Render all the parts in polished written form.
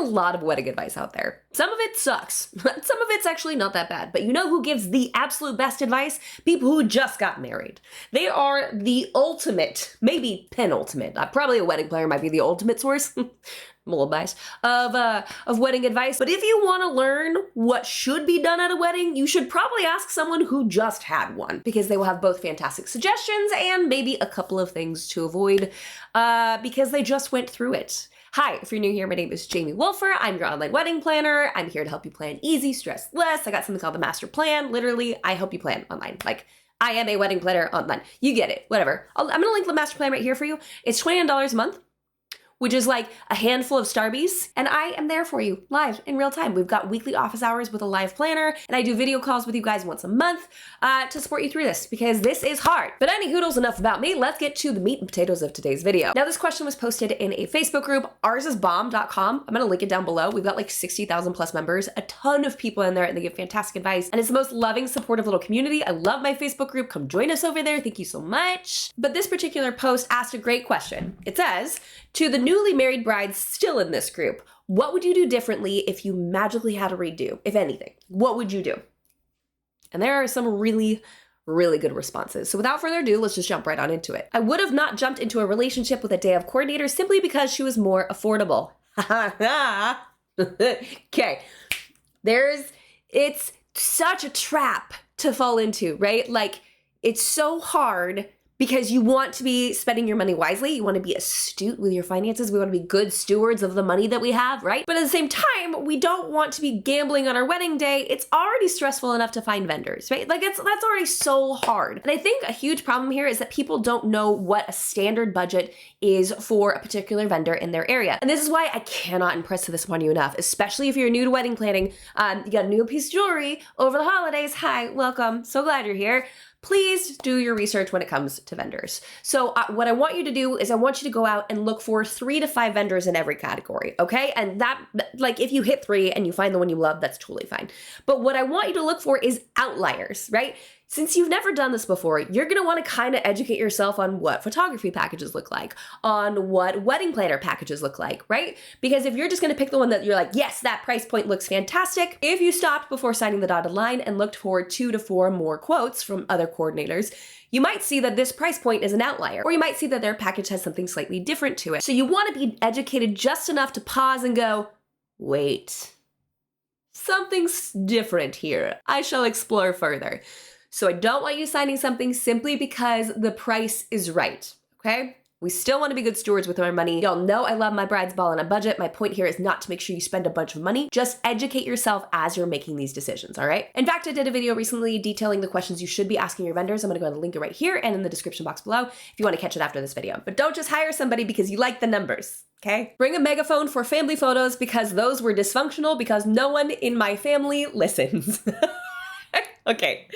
lot of wedding advice out there. Some of it sucks. Some of it's actually not that bad. But you know who gives the absolute best advice? People who just got married. They are the ultimate, maybe penultimate. Probably a wedding planner might be the ultimate source. I'm a little biased of wedding advice. But if you want to learn what should be done at a wedding, you should probably ask someone who just had one, because they will have both fantastic suggestions and maybe a couple of things to avoid because they just went through it. Hi, if you're new here, my name is Jamie Wolfer. I'm your online wedding planner. I'm here to help you plan easy, stress less. I got something called the master plan. Literally, I help you plan online. Like, I am a wedding planner online. You get it, whatever. I'm gonna link the master plan right here for you. It's $29 a month, which is like a handful of Starbies. And I am there for you live in real time. We've got weekly office hours with a live planner, and I do video calls with you guys once a month to support you through this, because this is hard. But any hoodles, enough about me. Let's get to the meat and potatoes of today's video. Now, this question was posted in a Facebook group, oursisbomb.com. I'm gonna link it down below. We've got like 60,000 plus members, a ton of people in there, and they give fantastic advice. And it's the most loving, supportive little community. I love my Facebook group. Come join us over there. Thank you so much. But this particular post asked a great question. It says, to the newly married brides still in this group, what would you do differently if you magically had a redo, if anything? What would you do? And there are some really good responses. So without further ado, let's just jump right on into it. I would have not jumped into a relationship with a day of coordinator simply because she was more affordable. Okay. It's such a trap to fall into, right? Like, it's so hard because you want to be spending your money wisely. You want to be astute with your finances. We want to be good stewards of the money that we have, right? But at the same time, we don't want to be gambling on our wedding day. It's already stressful enough to find vendors, right? Like, that's already so hard. And I think a huge problem here is that people don't know what a standard budget is for a particular vendor in their area. And this is why I cannot impress this upon you enough, especially if you're new to wedding planning. You got a new piece of jewelry over the holidays. Hi, welcome. So glad you're here. Please do your research when it comes to vendors. So what I want you to do is I want you to go out and look for 3 to 5 vendors in every category, okay? And that, like, if you hit 3 and you find the one you love, that's totally fine. But what I want you to look for is outliers, right? Since you've never done this before, you're gonna wanna kind of educate yourself on what photography packages look like, on what wedding planner packages look like, right? Because if you're just gonna pick the one that you're like, yes, that price point looks fantastic, if you stopped before signing the dotted line and looked for 2 to 4 more quotes from other coordinators, you might see that this price point is an outlier, or you might see that their package has something slightly different to it. So you wanna be educated just enough to pause and go, wait, something's different here. I shall explore further. So I don't want you signing something simply because the price is right, okay? We still want to be good stewards with our money. Y'all know I love my brides ball on a budget. My point here is not to make sure you spend a bunch of money. Just educate yourself as you're making these decisions, all right? In fact, I did a video recently detailing the questions you should be asking your vendors. I'm gonna go ahead and link it right here and in the description box below if you want to catch it after this video. But don't just hire somebody because you like the numbers, okay? Bring a megaphone for family photos because those were dysfunctional because no one in my family listens. Okay,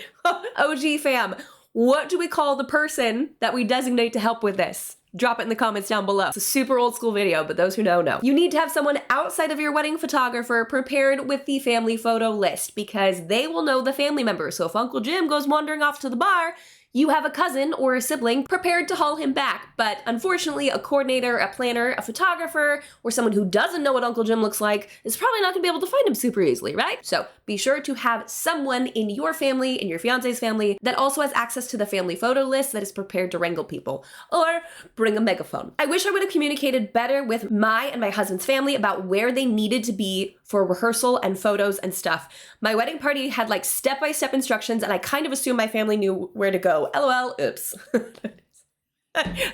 OG fam, what do we call the person that we designate to help with this? Drop it in the comments down below. It's a super old school video, but those who know, know. You need to have someone outside of your wedding photographer prepared with the family photo list because they will know the family members. So if Uncle Jim goes wandering off to the bar, you have a cousin or a sibling prepared to haul him back. But unfortunately, a coordinator, a planner, a photographer, or someone who doesn't know what Uncle Jim looks like is probably not gonna be able to find him super easily, right? So be sure to have someone in your family, in your fiance's family, that also has access to the family photo list that is prepared to wrangle people. Or bring a megaphone. I wish I would have communicated better with my and my husband's family about where they needed to be for rehearsal and photos and stuff. My wedding party had like step-by-step instructions and I kind of assumed my family knew where to go. LOL, oops.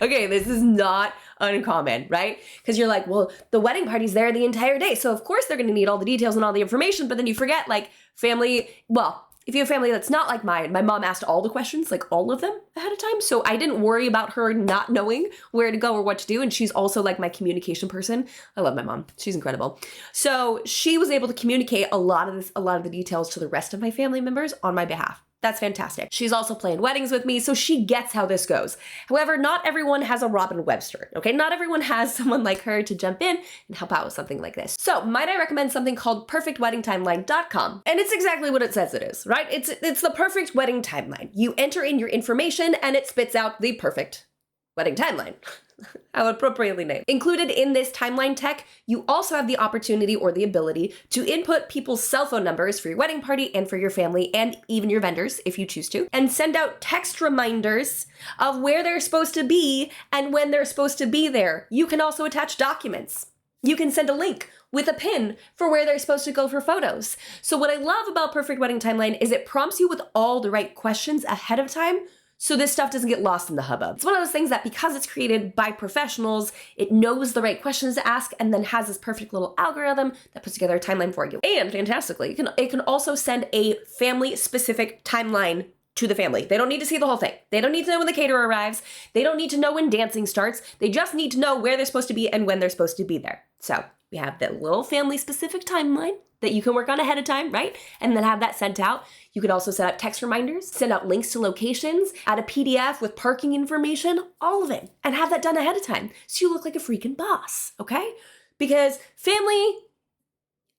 Okay, this is not uncommon, right? Because you're like, well, the wedding party's there the entire day. So of course they're gonna need all the details and all the information, but then you forget like family, well, if you have family that's not like mine, my mom asked all the questions, like all of them ahead of time. So I didn't worry about her not knowing where to go or what to do. And she's also like my communication person. I love my mom. She's incredible. So she was able to communicate a lot of the details to the rest of my family members on my behalf. That's fantastic. She's also planned weddings with me, so she gets how this goes. However, not everyone has a Robin Webster, okay? Not everyone has someone like her to jump in and help out with something like this. So might I recommend something called perfectweddingtimeline.com? And it's exactly what it says it is, right? It's the perfect wedding timeline. You enter in your information and it spits out the perfect wedding timeline. How appropriately named. Included in this timeline tech, you also have the opportunity or the ability to input people's cell phone numbers for your wedding party and for your family and even your vendors if you choose to, and send out text reminders of where they're supposed to be and when they're supposed to be there. You can also attach documents. You can send a link with a pin for where they're supposed to go for photos. So what I love about Perfect Wedding Timeline is it prompts you with all the right questions ahead of time, so this stuff doesn't get lost in the hubbub. It's one of those things that because it's created by professionals, it knows the right questions to ask and then has this perfect little algorithm that puts together a timeline for you. And fantastically, it can also send a family-specific timeline to the family. They don't need to see the whole thing. They don't need to know when the caterer arrives. They don't need to know when dancing starts. They just need to know where they're supposed to be and when they're supposed to be there. So we have that little family-specific timeline that you can work on ahead of time, right? And then have that sent out. You could also set up text reminders, send out links to locations, add a PDF with parking information, all of it, and have that done ahead of time so you look like a freaking boss, okay? Because family,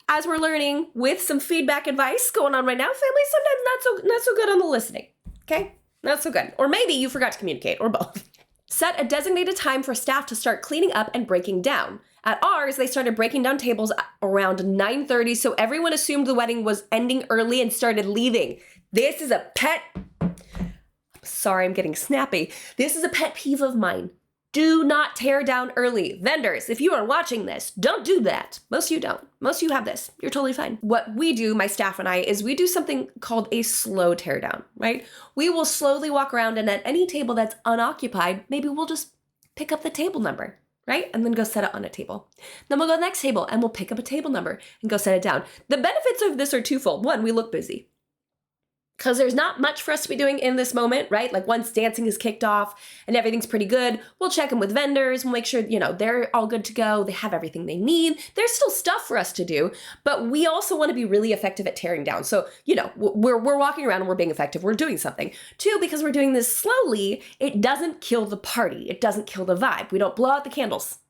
as we're learning with some feedback advice going on right now, family sometimes not so good on the listening, okay? Not so good. Or maybe you forgot to communicate, or both. Set a designated time for staff to start cleaning up and breaking down. At ours, they started breaking down tables around 9:30, so everyone assumed the wedding was ending early and started leaving. This is a pet... Sorry, I'm getting snappy. This is a pet peeve of mine. Do not tear down early. Vendors, if you are watching this, don't do that. Most of you don't. Most of you have this. You're totally fine. What we do, my staff and I, is we do something called a slow tear down, right? We will slowly walk around, and at any table that's unoccupied, maybe we'll just pick up the table number, right? And then go set it on a table. Then we'll go to the next table and we'll pick up a table number and go set it down. The benefits of this are twofold. One, we look busy, because there's not much for us to be doing in this moment, right? Like once dancing is kicked off and everything's pretty good, we'll check in with vendors, we'll make sure, they're all good to go, they have everything they need. There's still stuff for us to do, but we also want to be really effective at tearing down. So, we're walking around and we're being effective, we're doing something. Two, because we're doing this slowly, it doesn't kill the party, it doesn't kill the vibe. We don't blow out the candles.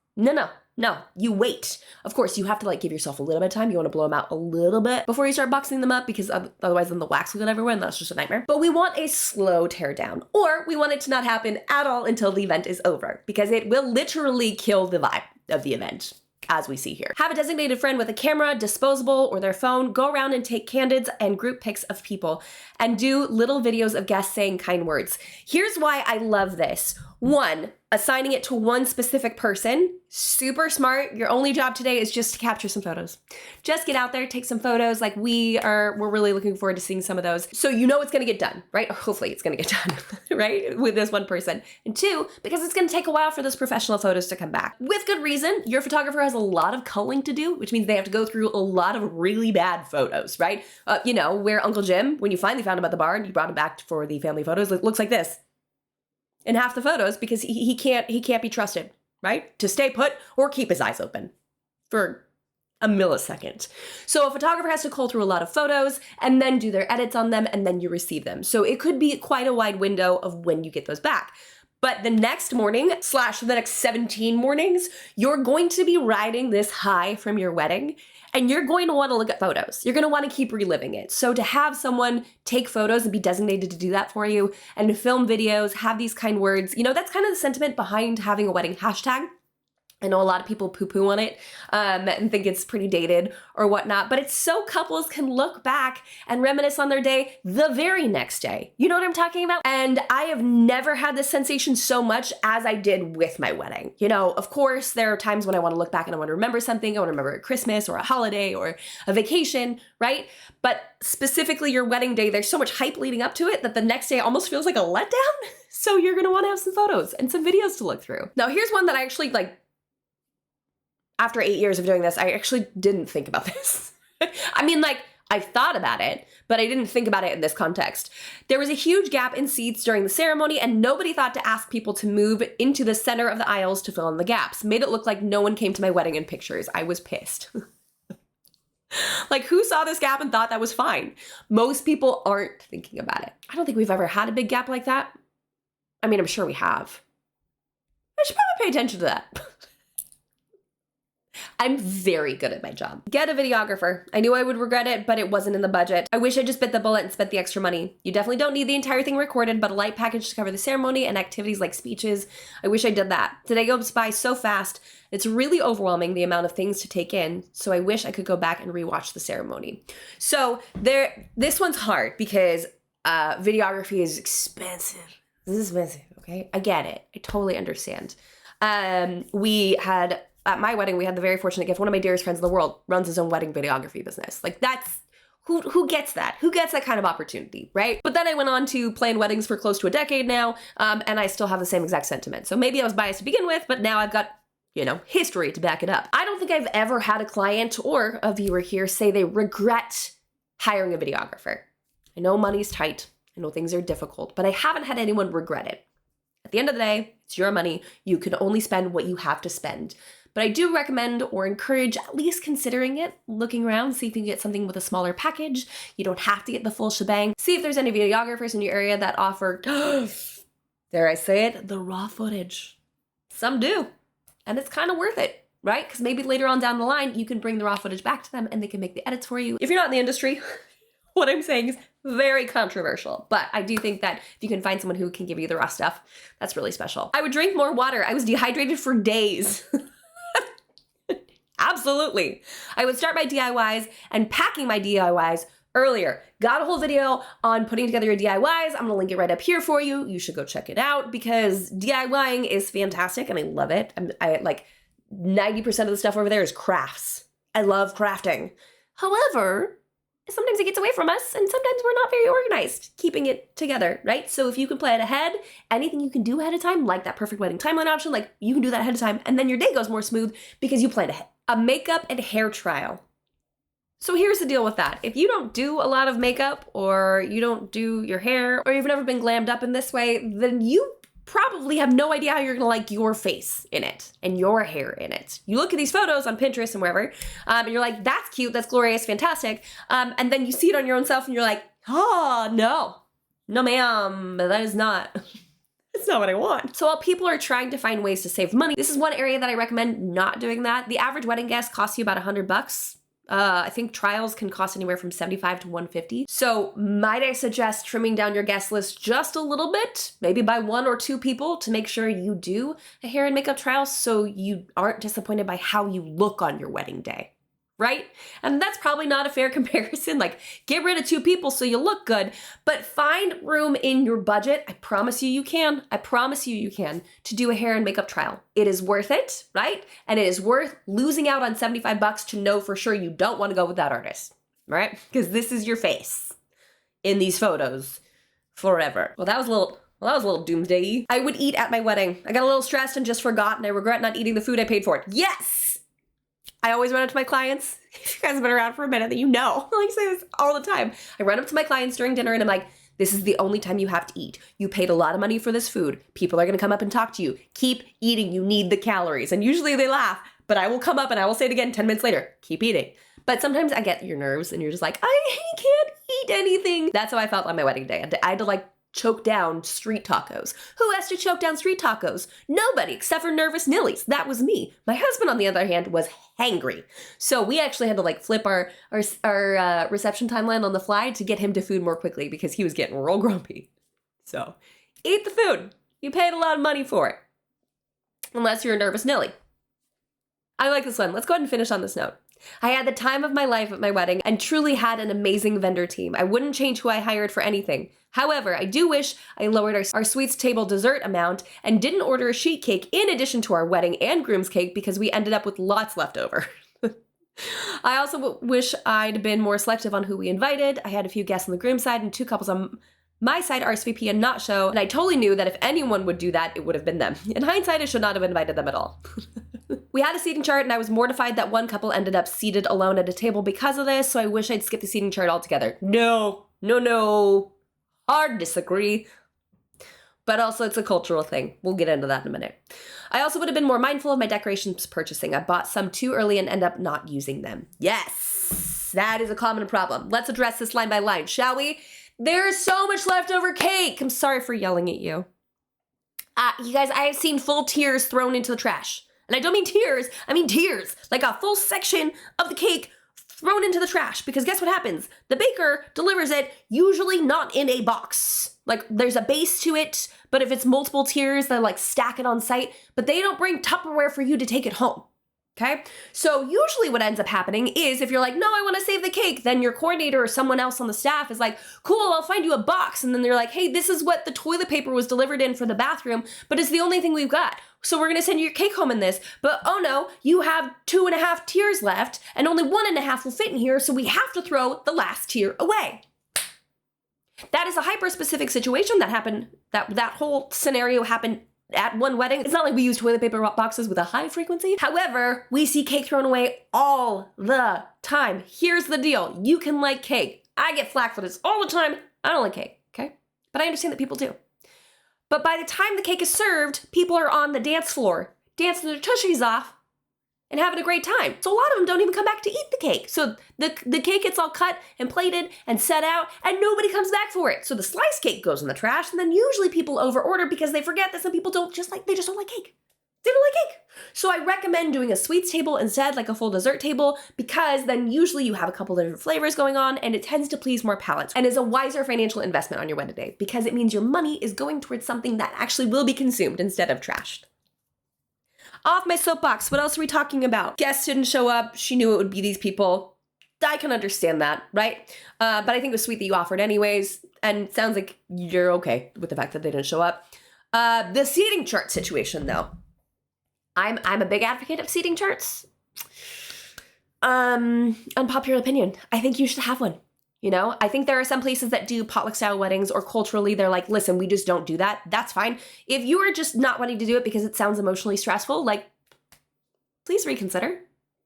No, you wait. Of course, you have to give yourself a little bit of time. You want to blow them out a little bit before you start boxing them up, because otherwise then the wax will get everywhere and that's just a nightmare. But we want a slow tear down, or we want it to not happen at all until the event is over, because it will literally kill the vibe of the event, as we see here. Have a designated friend with a camera, disposable, or their phone. Go around and take candids and group pics of people and do little videos of guests saying kind words. Here's why I love this. One, assigning it to one specific person. Super smart. Your only job today is just to capture some photos. Just get out there, take some photos. We're really looking forward to seeing some of those. So it's gonna get done, right? Or hopefully it's gonna get done, right? With this one person. And two, because it's gonna take a while for those professional photos to come back. With good reason. Your photographer has a lot of culling to do, which means they have to go through a lot of really bad photos, right? Where Uncle Jim, when you finally found him at the bar and you brought him back for the family photos, it looks like this in half the photos, because he can't be trusted, right? To stay put or keep his eyes open for a millisecond. So a photographer has to cull through a lot of photos and then do their edits on them, and then you receive them. So it could be quite a wide window of when you get those back. But the next morning / the next 17 mornings, you're going to be riding this high from your wedding, and you're going to want to look at photos. You're going to want to keep reliving it. So to have someone take photos and be designated to do that for you, and to film videos, have these kind words, that's kind of the sentiment behind having a wedding hashtag. I know a lot of people poo-poo on it and think it's pretty dated or whatnot, but it's so couples can look back and reminisce on their day the very next day. You know what I'm talking about? And I have never had this sensation so much as I did with my wedding. Of course, there are times when I want to look back and I want to remember something. I want to remember a Christmas or a holiday or a vacation, right? But specifically your wedding day, there's so much hype leading up to it that the next day almost feels like a letdown. So you're going to want to have some photos and some videos to look through. Now, here's one that I actually after 8 years of doing this, I actually didn't think about this. I thought about it, but I didn't think about it in this context. There was a huge gap in seats during the ceremony, and nobody thought to ask people to move into the center of the aisles to fill in the gaps. Made it look like no one came to my wedding in pictures. I was pissed. Who saw this gap and thought that was fine? Most people aren't thinking about it. I don't think we've ever had a big gap like that. I'm sure we have. I should probably pay attention to that. I'm very good at my job. Get a videographer. I knew I would regret it, but it wasn't in the budget. I wish I just bit the bullet and spent the extra money. You definitely don't need the entire thing recorded, but a light package to cover the ceremony and activities like speeches. I wish I did that. Today goes by so fast. It's really overwhelming the amount of things to take in, so I wish I could go back and rewatch the ceremony. So this one's hard because videography is expensive. This is expensive, okay? I get it. I totally understand. We had, at my wedding, we had the very fortunate gift. One of my dearest friends in the world runs his own wedding videography business. Like that's, who gets that? Who gets that kind of opportunity, right? But then I went on to plan weddings for close to a decade now, and I still have the same exact sentiment. So maybe I was biased to begin with, but now I've got, history to back it up. I don't think I've ever had a client or a viewer here say they regret hiring a videographer. I know money's tight. I know things are difficult, but I haven't had anyone regret it. At the end of the day, it's your money. You can only spend what you have to spend. But I do recommend or encourage at least considering it, looking around, see if you can get something with a smaller package. You don't have to get the full shebang. See if there's any videographers in your area that offer, dare I say it, the raw footage. Some do. And it's kind of worth it, right? Because maybe later on down the line, you can bring the raw footage back to them and they can make the edits for you. If you're not in the industry, what I'm saying is very controversial, but I do think that if you can find someone who can give you the raw stuff, that's really special. I would drink more water. I was dehydrated for days. Absolutely. I would start my DIYs and packing my DIYs earlier. Got a whole video on putting together your DIYs. I'm gonna link it right up here for you. You should go check it out because DIYing is fantastic and I love it. I like 90% of the stuff over there is crafts. I love crafting. However, sometimes it gets away from us and sometimes we're not very organized keeping it together, right? So if you can plan ahead, anything you can do ahead of time, like that perfect wedding timeline option, like you can do that ahead of time and then your day goes more smooth because you planned ahead. A makeup and hair trial. So here's the deal with that. If you don't do a lot of makeup or you don't do your hair or you've never been glammed up in this way, then you probably have no idea how you're gonna like your face in it and your hair in it. You look at these photos on Pinterest and wherever, and you're like, that's cute, that's glorious, fantastic. And then you see it on your own self and you're like, oh, no ma'am, that is not, that's not what I want. So while people are trying to find ways to save money, this is one area that I recommend not doing that. The average wedding guest costs you about $100. I think trials can cost anywhere from $75 to $150. So might I suggest trimming down your guest list just a little bit, maybe by 1 or 2 people to make sure you do a hair and makeup trial so you aren't disappointed by how you look on your wedding day, right? And that's probably not a fair comparison. Like get rid of 2 people so you look good, but find room in your budget. I promise you, you can. I promise you, you can to do a hair and makeup trial. It is worth it, right? And it is worth losing out on $75 to know for sure you don't want to go with that artist, right? Because this is your face in these photos forever. Well, that was a little doomsday-y. I would eat at my wedding. I got a little stressed and just forgot, and I regret not eating the food I paid for. Yes! I always run up to my clients. If you guys have been around for a minute, then you know. I say this all the time. I run up to my clients during dinner and I'm like, this is the only time you have to eat. You paid a lot of money for this food. People are gonna come up and talk to you. Keep eating, you need the calories. And usually they laugh, but I will come up and I will say it again 10 minutes later, keep eating. But sometimes I get your nerves and you're just like, I can't eat anything. That's how I felt on my wedding day. I had to like choke down street tacos. Who has to choke down street tacos? Nobody, except for nervous Nillies. That was me. My husband, on the other hand, was hangry. So we actually had to like flip our reception timeline on the fly to get him to food more quickly because he was getting real grumpy. So eat the food. You paid a lot of money for it. Unless you're a nervous Nilly. I like this one. Let's go ahead and finish on this note. I had the time of my life at my wedding and truly had an amazing vendor team. I wouldn't change who I hired for anything. However, I do wish I lowered our sweets table dessert amount and didn't order a sheet cake in addition to our wedding and groom's cake because we ended up with lots left over. I also wish I'd been more selective on who we invited. I had a few guests on the groom's side and 2 couples on my side RSVP and not show, and I totally knew that if anyone would do that, it would have been them. In hindsight, I should not have invited them at all. We had a seating chart, and I was mortified that one couple ended up seated alone at a table because of this, so I wish I'd skipped the seating chart altogether. No. Hard disagree. But also, it's a cultural thing. We'll get into that in a minute. I also would have been more mindful of my decorations purchasing. I bought some too early and end up not using them. Yes, that is a common problem. Let's address this line by line, shall we? There's so much leftover cake. I'm sorry for yelling at you. You guys, I have seen full tiers thrown into the trash. And I don't mean tears, I mean tears. Like a full section of the cake thrown into the trash, because guess what happens? The baker delivers it, usually not in a box. Like there's a base to it, but if it's multiple tiers, they like stack it on site, but they don't bring Tupperware for you to take it home. Okay? So usually what ends up happening is if you're like, no, I want to save the cake, then your coordinator or someone else on the staff is like, cool, I'll find you a box. And then they're like, hey, this is what the toilet paper was delivered in for the bathroom, but it's the only thing we've got. So we're going to send your cake home in this. But oh no, you have 2.5 tiers left and only 1.5 will fit in here. So we have to throw the last tier away. That is a hyper-specific situation that happened, that whole scenario happened at one wedding. It's not like we use toilet paper boxes with a high frequency. However, we see cake thrown away all the time. Here's the deal. You can like cake. I get flack for this all the time. I don't like cake, okay? But I understand that people do. But by the time the cake is served, people are on the dance floor, dancing their tushies off and having a great time. So a lot of them don't even come back to eat the cake. So the cake gets all cut and plated and set out and nobody comes back for it. So the sliced cake goes in the trash, and then usually people overorder because they forget that some people they just don't like cake. They don't like cake. So I recommend doing a sweets table instead, like a full dessert table, because then usually you have a couple of different flavors going on and it tends to please more palates and is a wiser financial investment on your wedding day because it means your money is going towards something that actually will be consumed instead of trashed. Off my soapbox, what else are we talking about? Guests didn't show up. She knew it would be these people. I can understand that, right? But I think it was sweet that you offered anyways, and it sounds like you're okay with the fact that they didn't show up. The seating chart situation, though. I'm a big advocate of seating charts. Unpopular opinion. I think you should have one. You know, I think there are some places that do potluck style weddings, or culturally they're like, listen, we just don't do that. That's fine. If you are just not wanting to do it because it sounds emotionally stressful, like, please reconsider.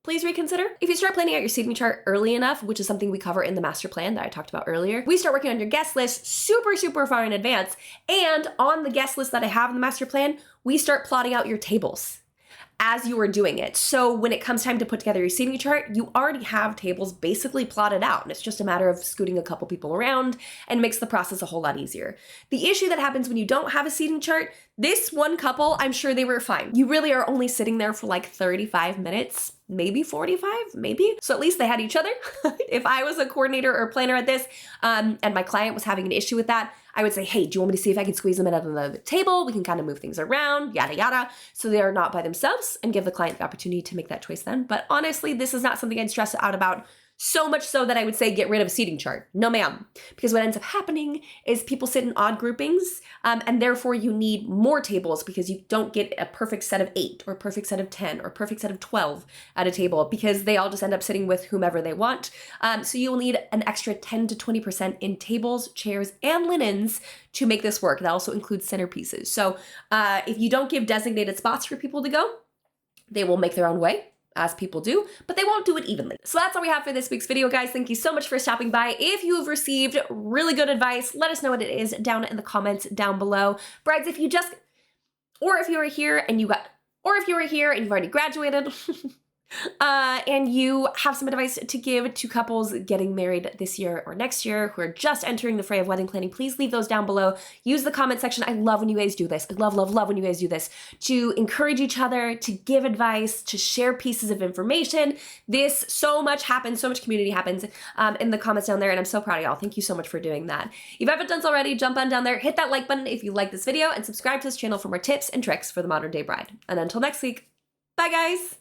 Please reconsider. If you start planning out your seating chart early enough, which is something we cover in the master plan that I talked about earlier, we start working on your guest list super, super far in advance. And on the guest list that I have in the master plan, we start plotting out your tables as you are doing it. So when it comes time to put together your seating chart, you already have tables basically plotted out. And it's just a matter of scooting a couple people around and makes the process a whole lot easier. The issue that happens when you don't have a seating chart, this one couple, I'm sure they were fine. You really are only sitting there for like 35 minutes, maybe 45, maybe. So at least they had each other. If I was a coordinator or planner at this, and my client was having an issue with that, I would say, hey, do you want me to see if I can squeeze them in at another table? We can kind of move things around, yada, yada. So they are not by themselves, and give the client the opportunity to make that choice then. But honestly, this is not something I'd stress out about, so much so that I would say get rid of a seating chart. No, ma'am. Because what ends up happening is people sit in odd groupings, and therefore you need more tables because you don't get a perfect set of 8 or a perfect set of 10 or a perfect set of 12 at a table because they all just end up sitting with whomever they want. So you will need an extra 10 to 20% in tables, chairs, and linens to make this work. That also includes centerpieces. So if you don't give designated spots for people to go, they will make their own way, as people do, but they won't do it evenly. So that's all we have for this week's video, guys. Thank you so much for stopping by. If you have received really good advice, let us know what it is down in the comments down below. Brides, if you were here and you've already graduated, and you have some advice to give to couples getting married this year or next year who are just entering the fray of wedding planning, please leave those down below. Use the comment section. I love when you guys do this. I love, love, love when you guys do this to encourage each other, to give advice, to share pieces of information. So much happens, so much community happens in the comments down there, and I'm so proud of y'all. Thank you so much for doing that. If you haven't done so already, jump on down there, hit that like button if you like this video, and subscribe to this channel for more tips and tricks for the modern day bride. And until next week, bye guys.